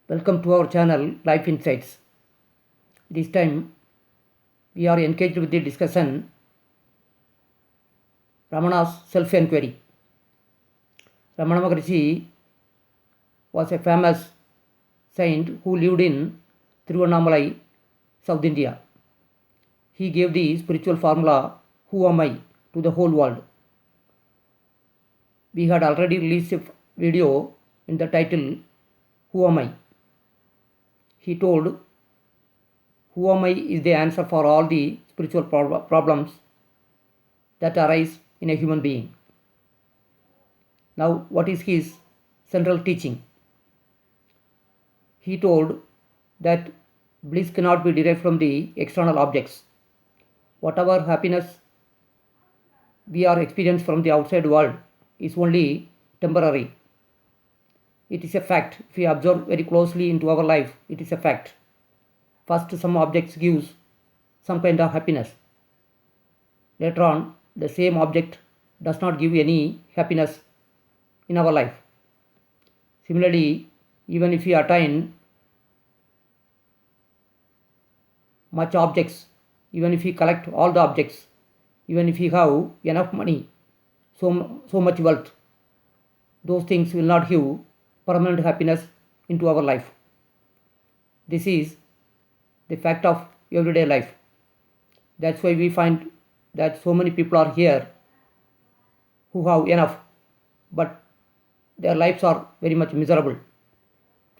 Welcome to our channel Life Insights. This time we are engaged with the discussion Ramana's self-enquiry. Ramana Maharishi was a famous saint who lived in Tiruvannamalai, South India. He gave the spiritual formula Who am I to the whole world. We had already released a video in the title Who am I? He told, Who am I is the answer for all the spiritual problems that arise in a human being. Now, what is his central teaching? He told that bliss cannot be derived from the external objects. Whatever happiness we are experiencing from the outside world is only temporary. It is a fact. If we observe very closely into our life, it is a fact. First, some objects gives some kind of happiness. Later on, the same object does not give any happiness in our life. Similarly, even if we attain much objects, even if we collect all the objects, even if we have enough money, so much wealth, those things will not give permanent happiness into our life. This is the fact of everyday life. That's why we find that so many people are here who have enough, but their lives are very much miserable.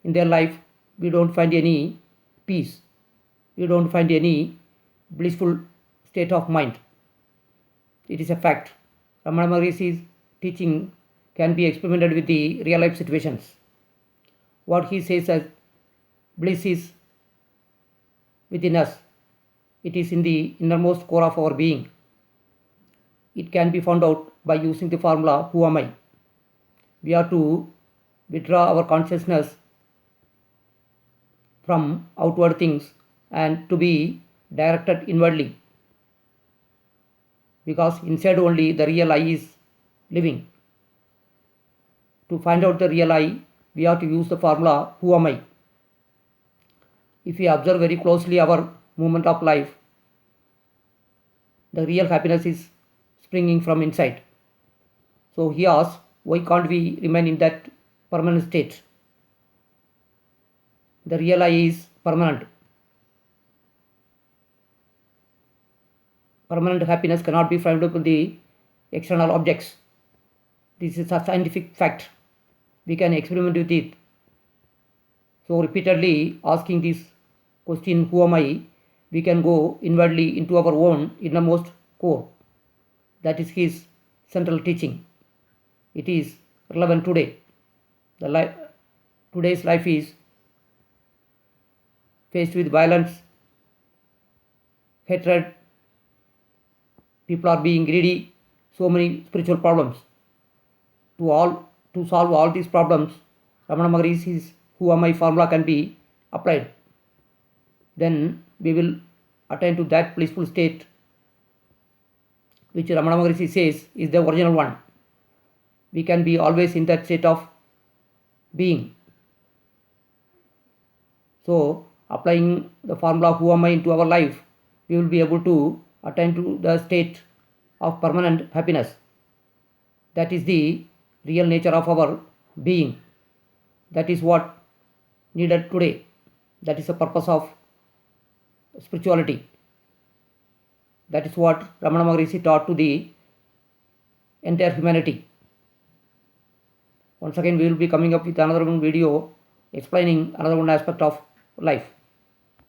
In their life, we don't find any peace. We don't find any blissful state of mind. It is a fact. Ramana Maharishi's teaching can be experimented with the real life situations. What he says as bliss is within us. It is in the innermost core of our being. It can be found out by using the formula Who am I? We are to withdraw our consciousness from outward things and to be directed inwardly, because inside only the real I is living. To find out the real I, we have to use the formula Who am I? If we observe very closely our movement of life, the real happiness is springing from inside. So he asks, why can't we remain in that permanent state? The real I is permanent. Permanent happiness cannot be found in the external objects. This is a scientific fact. We can experiment with it. So repeatedly asking this question, Who am I? We can go inwardly into our own innermost core. That is his central teaching. It is relevant today. Today's life is faced with violence, hatred, people are being greedy, so many spiritual problems. To solve all these problems, Ramana Maharishi's Who am I formula can be applied. Then we will attain to that blissful state which Ramana Maharishi says is the original one. We can be always in that state of being. So, applying the formula Who am I into our life, we will be able to attain to the state of permanent happiness. That is the real nature of our being. That is what needed today. That is the purpose of spirituality. That is what Ramana Maharishi taught to the entire humanity. Once again, we will be coming up with another one video explaining another one aspect of life.